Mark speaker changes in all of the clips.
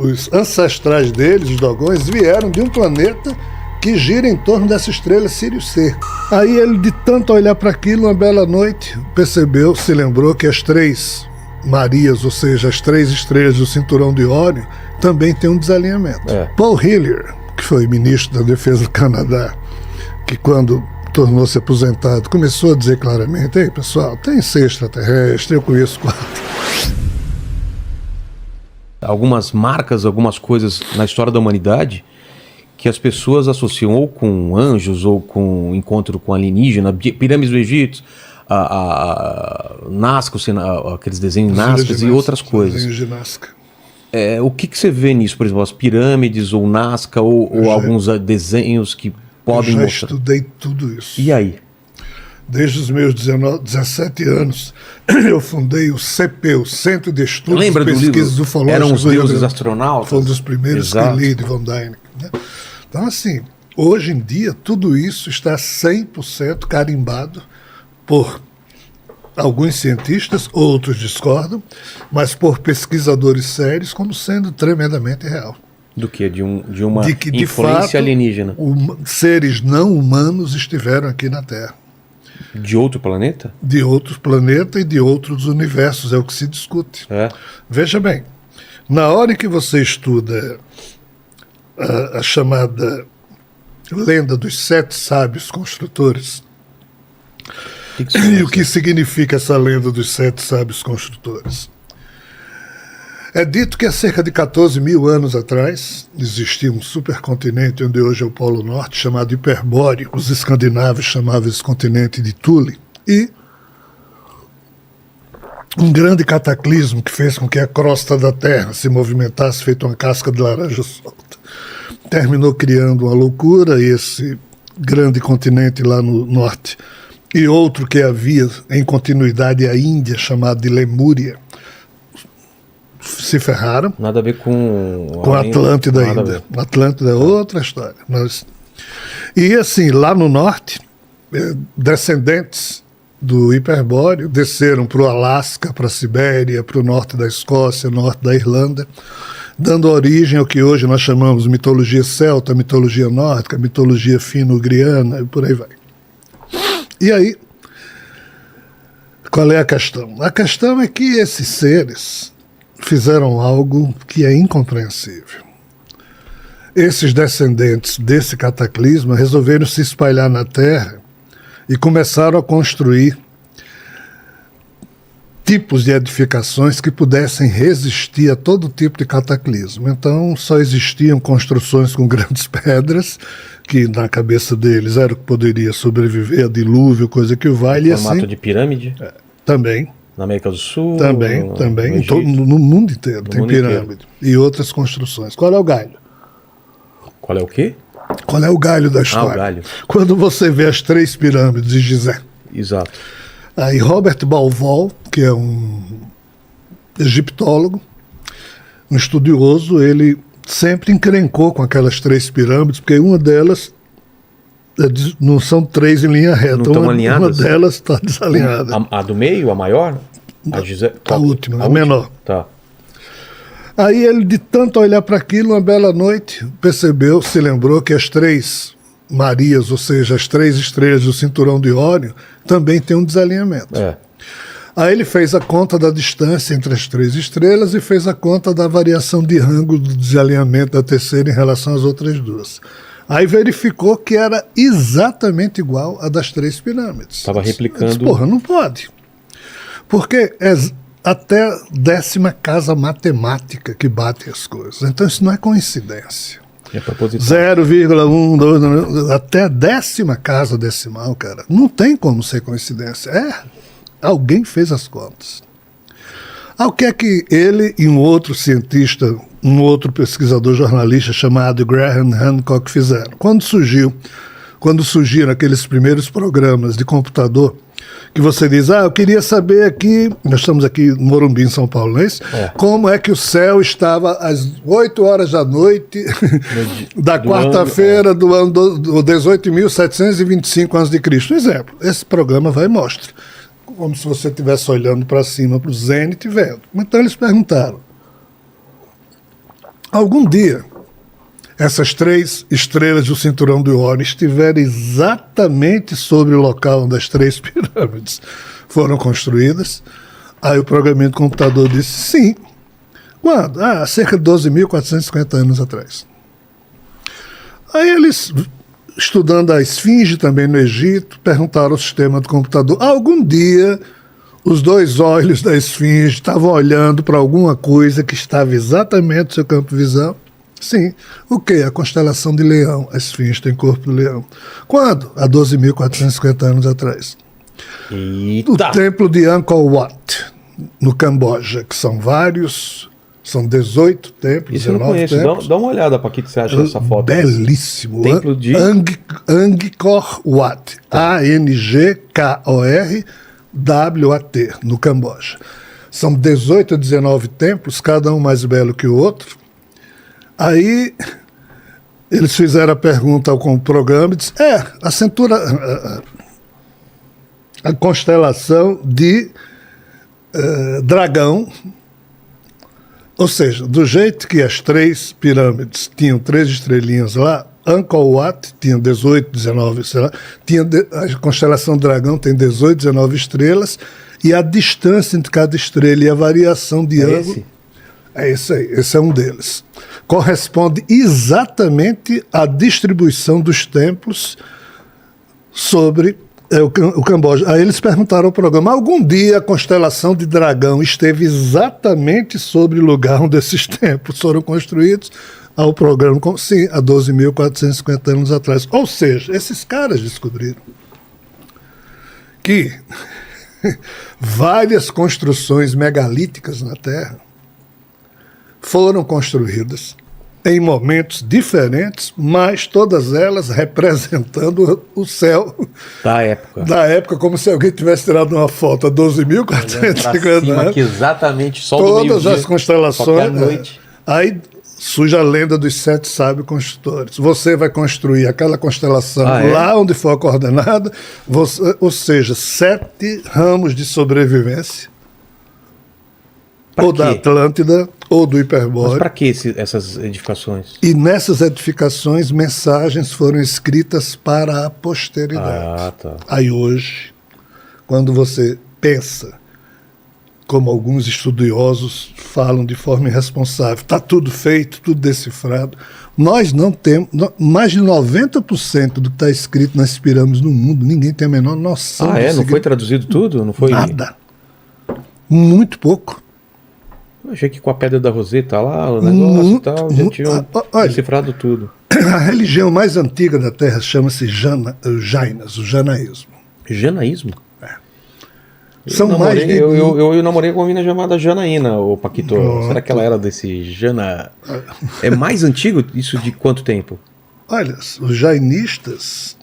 Speaker 1: Os ancestrais deles, os Dogões, vieram de um planeta que gira em torno dessa estrela Sirius C. Aí ele, de tanto olhar para aquilo, uma bela noite, percebeu, se lembrou que as três Marias, ou seja, as três estrelas do cinturão de Órion, também tem um desalinhamento. Paul Hillyer, que foi ministro da Defesa do Canadá, que quando tornou-se aposentado, começou a dizer claramente: ei, pessoal, tem ser extraterrestre, eu conheço 4.
Speaker 2: Algumas marcas, algumas coisas na história da humanidade que as pessoas associam ou com anjos ou com encontro com alienígena, pirâmides do Egito, Nazca, aqueles desenhos Nazca e outras coisas.
Speaker 1: Desenhos de Nazca.
Speaker 2: O que você vê nisso, por exemplo, as pirâmides ou Nazca ou alguns desenhos que podem mostrar?
Speaker 1: Eu já estudei tudo isso.
Speaker 2: E aí?
Speaker 1: Desde os meus 17 anos, eu fundei o CP, o Centro de Estudos e Pesquisas Ufológicas.
Speaker 2: Eram os deuses astronautas?
Speaker 1: Foi um dos primeiros que li de Von Däniken, né? Então, assim, hoje em dia, tudo isso está 100% carimbado por alguns cientistas, outros discordam, mas por pesquisadores sérios como sendo tremendamente real.
Speaker 2: Do que? De uma
Speaker 1: que, de
Speaker 2: influência
Speaker 1: fato,
Speaker 2: alienígena?
Speaker 1: Seres não humanos estiveram aqui na Terra.
Speaker 2: De outro planeta?
Speaker 1: De outros planetas e de outros universos, é o que se discute. Veja bem, na hora em que você estuda a chamada lenda dos 7 sábios construtores, e o que significa essa lenda dos 7 sábios construtores? É dito que há cerca de 14 mil anos atrás existia um supercontinente onde hoje é o Polo Norte, chamado Hiperbóreo. Os escandinavos chamavam esse continente de Thule. E um grande cataclismo que fez com que a crosta da Terra se movimentasse feito uma casca de laranja solta. Terminou criando uma loucura, esse grande continente lá no norte. E outro que havia em continuidade a Índia, chamado de Lemúria, se ferraram.
Speaker 2: Nada a ver com
Speaker 1: a Atlântida ainda. Atlântida é outra história. E assim, lá no norte, descendentes do Hiperbóreo desceram para o Alasca, para a Sibéria, para o norte da Escócia, norte da Irlanda, dando origem ao que hoje nós chamamos de mitologia celta, mitologia nórdica, mitologia fino-ugriana e por aí vai. E aí, qual é a questão? A questão é que esses seres fizeram algo que é incompreensível. Esses descendentes desse cataclisma resolveram se espalhar na Terra e começaram a construir tipos de edificações que pudessem resistir a todo tipo de cataclismo. Então só existiam construções com grandes pedras, que na cabeça deles era o que poderia sobreviver a dilúvio, coisa que o vale.
Speaker 2: Formato
Speaker 1: assim,
Speaker 2: de pirâmide?
Speaker 1: Também.
Speaker 2: Na América do Sul?
Speaker 1: Também. No mundo inteiro tem pirâmide. E outras construções. Qual é o galho?
Speaker 2: Qual é o quê?
Speaker 1: Qual é o galho da história?
Speaker 2: O galho.
Speaker 1: Quando você vê as 3 pirâmides de Gizé.
Speaker 2: Exato.
Speaker 1: Aí Robert Bauval, que é um egiptólogo, um estudioso, ele sempre encrencou com aquelas 3 pirâmides, porque uma delas não são 3 em linha reta.
Speaker 2: Não estão alinhadas?
Speaker 1: Uma delas está desalinhada.
Speaker 2: A do meio, a maior?
Speaker 1: A última, a menor.
Speaker 2: Tá.
Speaker 1: Aí ele, de tanto olhar para aquilo, uma bela noite, percebeu, se lembrou que as 3 Marias, ou seja, as 3 estrelas do cinturão de Órion, também tem um desalinhamento. Aí ele fez a conta da distância entre as 3 estrelas e fez a conta da variação de ângulo do desalinhamento da terceira em relação às outras 2. Aí verificou que era exatamente igual a das 3 pirâmides.
Speaker 2: Estava replicando.
Speaker 1: Disse, porra, não pode. Porque é até 10ª casa matemática que bate as coisas. Então isso não é coincidência.
Speaker 2: É proposital.
Speaker 1: 0,1, 2, até a 10ª casa decimal, cara. Não tem como ser coincidência. Alguém fez as contas. O que é que ele e um outro cientista, um outro pesquisador jornalista chamado Graham Hancock fizeram? Quando surgiram aqueles primeiros programas de computador, que você diz, eu queria saber aqui, nós estamos aqui no Morumbi, em São Paulo, não é isso? Como é que o céu estava às 8 horas da noite da quarta-feira do ano 18.725 a.C. Exemplo, esse programa vai e mostra. Como se você estivesse olhando para cima, para o zênite, vendo. Então eles perguntaram, Algum dia, essas 3 estrelas do cinturão de Órion estiverem exatamente sobre o local onde as 3 pirâmides foram construídas. Aí o programador do computador disse sim. Quando? Ah, cerca de 12.450 anos atrás. Aí eles, estudando a esfinge também no Egito, perguntaram ao sistema do computador, algum dia os 2 olhos da esfinge estavam olhando para alguma coisa que estava exatamente no seu campo de visão? Sim. O quê? A constelação de Leão. A esfinge tem corpo de leão. Quando? Há 12.450 anos atrás.
Speaker 2: Eita.
Speaker 1: O templo de Angkor Wat, no Camboja, que são vários, são 18 templos,
Speaker 2: Isso eu não
Speaker 1: 19
Speaker 2: conheço.
Speaker 1: templos.
Speaker 2: Dá uma olhada para que você acha dessa foto.
Speaker 1: Belíssimo.
Speaker 2: Templo de
Speaker 1: Angkor Wat. ANGKOR-WAT, no Camboja. São 18 ou 19 templos, cada um mais belo que o outro. Aí eles fizeram a pergunta ao programa e disseram, a cintura, a constelação de Dragão, ou seja, do jeito que as 3 pirâmides tinham 3 estrelinhas lá, Angkor Wat tinha 18, 19, sei lá, a constelação Dragão tem 18, 19 estrelas, e a distância entre cada estrela e a variação de ângulo...
Speaker 2: Esse?
Speaker 1: É esse aí, esse é um deles. Corresponde exatamente à distribuição dos templos sobre o Camboja. Aí eles perguntaram ao programa, algum dia a constelação de Dragão esteve exatamente sobre o lugar onde esses templos foram construídos? Ao programa, sim, há 12.450 anos atrás. Ou seja, esses caras descobriram que várias construções megalíticas na Terra foram construídas em momentos diferentes, mas todas elas representando o céu
Speaker 2: Da época.
Speaker 1: da época, como se alguém tivesse tirado uma foto há 12.450 anos.
Speaker 2: Aqui exatamente, sol do
Speaker 1: Todas
Speaker 2: meio-dia,
Speaker 1: as constelações.
Speaker 2: qualquer noite.
Speaker 1: Aí surge a lenda dos 7 sábios construtores. Você vai construir aquela constelação lá onde for a coordenada, ou seja, 7 ramos de sobrevivência. Ou da Atlântida, ou do Hiperbóreo.
Speaker 2: Mas para que essas edificações?
Speaker 1: E nessas edificações, mensagens foram escritas para a posteridade.
Speaker 2: Ah, tá.
Speaker 1: Aí hoje, quando você pensa, como alguns estudiosos falam de forma irresponsável, está tudo feito, tudo decifrado, nós não temos, mais de 90% do que está escrito nas pirâmides no mundo, ninguém tem a menor noção.
Speaker 2: Não foi traduzido tudo? Não foi?
Speaker 1: Nada. Muito pouco.
Speaker 2: Eu achei que com a Pedra da Roseta lá, o negócio e tal, já tinham decifrado tudo.
Speaker 1: A religião mais antiga da Terra chama-se Jainas, o janaísmo.
Speaker 2: Janaísmo?
Speaker 1: É. São mais de...
Speaker 2: eu namorei com uma menina chamada Janaína, o Paquito. Será que ela era desse Jana? É mais antigo? Isso de quanto tempo?
Speaker 1: Olha, os jainistas...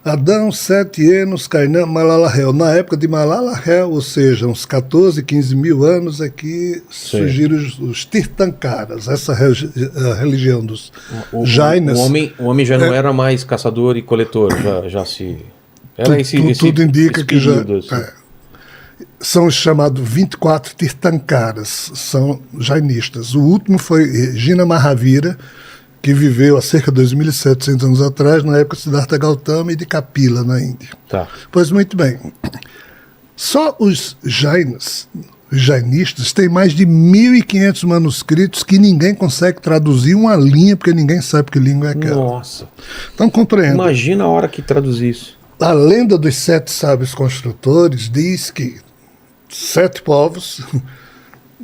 Speaker 1: Adão, 7 Enos, Cainã, Malalahel. Na época de Malalahel, ou seja, uns 14, 15 mil anos, aqui surgiram os Tirthankaras, essa a religião dos Jainas.
Speaker 2: O homem já não era mais caçador e coletor, já se... Era
Speaker 1: tudo indica que já...
Speaker 2: Assim.
Speaker 1: São os chamados 24 Tirthankaras, são jainistas. O último foi Jina Mahavira, que viveu há cerca de 2.700 anos atrás, na época de Siddhartha Gautama e de Kapila, na Índia.
Speaker 2: Tá.
Speaker 1: Pois muito bem. Só os jainistas têm mais de 1.500 manuscritos que ninguém consegue traduzir uma linha, porque ninguém sabe que língua é aquela.
Speaker 2: Nossa.
Speaker 1: Então compreenda.
Speaker 2: Imagina a hora que traduzir isso.
Speaker 1: A lenda dos 7 sábios construtores diz que 7 povos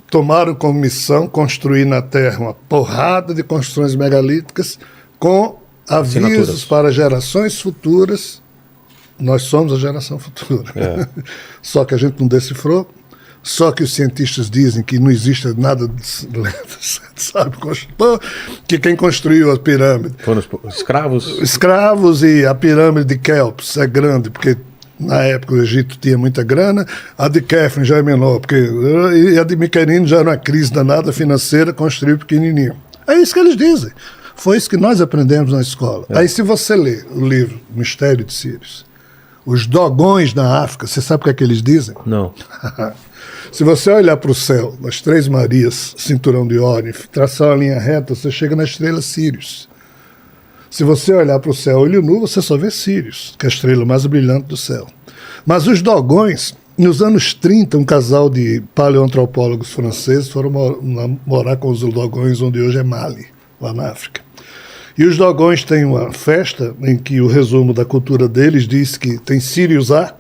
Speaker 1: tomaram como missão construir na Terra uma porrada de construções megalíticas com avisos para gerações futuras. Nós somos a geração futura. Só que a gente não decifrou. Só que os cientistas dizem que não existe nada de sabe, construtor, que quem construiu a pirâmide
Speaker 2: foram os escravos.
Speaker 1: Escravos, e a pirâmide de Kelps é grande, porque na época o Egito tinha muita grana, a de Kefren já é menor, e a de Miquelino já era uma crise danada financeira, construiu pequenininho. É isso que eles dizem. Foi isso que nós aprendemos na escola. Aí se você ler o livro Mistério de Sírios, os Dogões na África, você sabe o que é que eles dizem?
Speaker 2: Não.
Speaker 1: Se você olhar para o céu, nas Três Marias, cinturão de Órion, traçar uma linha reta, você chega na estrela Sírius. Se você olhar para o céu olho nu, você só vê Sírius, que é a estrela mais brilhante do céu. Mas os Dogões, nos anos 30, um casal de paleoantropólogos franceses foram morar com os Dogões, onde hoje é Mali, lá na África. E os Dogões têm uma festa em que o resumo da cultura deles diz que tem Sirius A,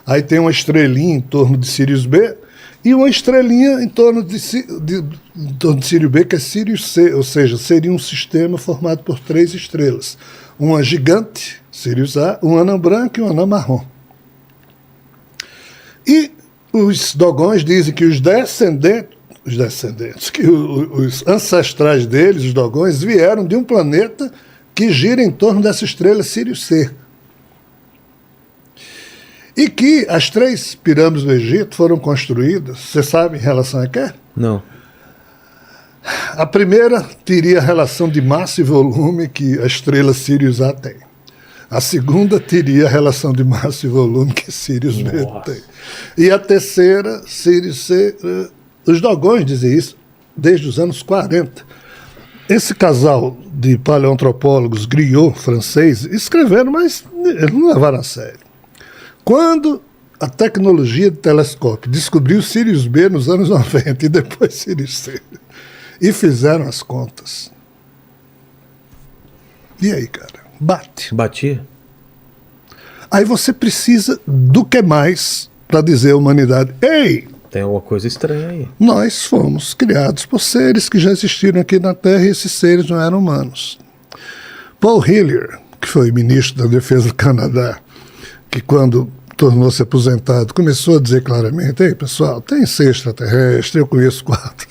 Speaker 1: aí tem uma estrelinha em torno de Sirius B, e uma estrelinha em torno de Sirius B, que é Sirius C, ou seja, seria um sistema formado por 3 estrelas. Uma gigante, Sirius A, um anã branco e um anã marrom. E os Dogões dizem que os ancestrais deles, os Dogões, vieram de um planeta que gira em torno dessa estrela Sirius C. E que as 3 pirâmides do Egito foram construídas, você sabe em relação a quê?
Speaker 2: Não.
Speaker 1: A primeira teria a relação de massa e volume que a estrela Sirius A tem. A segunda teria a relação de massa e volume que Sirius B tem. E a terceira, Sirius C. Os Dogões dizem isso desde os anos 40. Esse casal de paleoantropólogos griot francês escreveram, mas eles não levaram a sério. Quando a tecnologia de telescópio descobriu Sirius B nos anos 90 e depois Sirius C, e fizeram as contas. E aí, cara? Bate.
Speaker 2: Batia?
Speaker 1: Aí você precisa do que mais para dizer à humanidade: ei,
Speaker 2: tem alguma coisa estranha aí.
Speaker 1: Nós fomos criados por seres que já existiram aqui na Terra e esses seres não eram humanos. Paul Hillier, que foi ministro da Defesa do Canadá, que quando tornou-se aposentado, começou a dizer claramente: ei, pessoal, tem ser extraterrestre, eu conheço 4.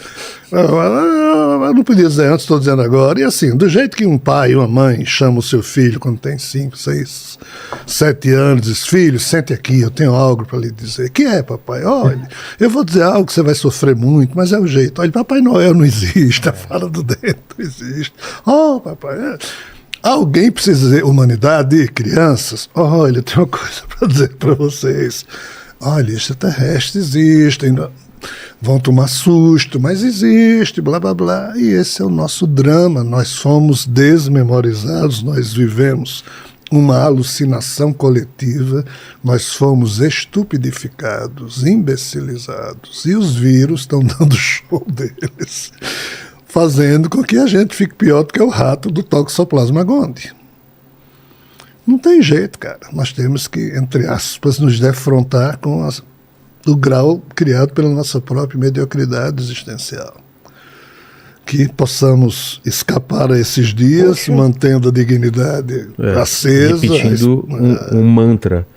Speaker 1: Eu não podia dizer antes, estou dizendo agora. E assim, do jeito que um pai e uma mãe chamam o seu filho quando tem 5, 6, 7 anos, diz: filho, sente aqui, eu tenho algo para lhe dizer. Que é, papai? Olha, eu vou dizer algo que você vai sofrer muito, mas é o jeito. Olha, Papai Noel não existe, a fala do dente não existe. Oh, papai, alguém precisa dizer, humanidade, crianças, olha, tem uma coisa para dizer para vocês. Olha, extraterrestres existem, vão tomar susto, mas existe, blá, blá, blá. E esse é o nosso drama. Nós fomos desmemorizados, nós vivemos uma alucinação coletiva, nós fomos estupidificados, imbecilizados, e os vírus estão dando show deles, fazendo com que a gente fique pior do que o rato do Toxoplasma gondii. Não tem jeito, cara. Nós temos que, entre aspas, nos defrontar com o grau criado pela nossa própria mediocridade existencial. Que possamos escapar a esses dias, mantendo a dignidade acesa.
Speaker 2: Repetindo um mantra.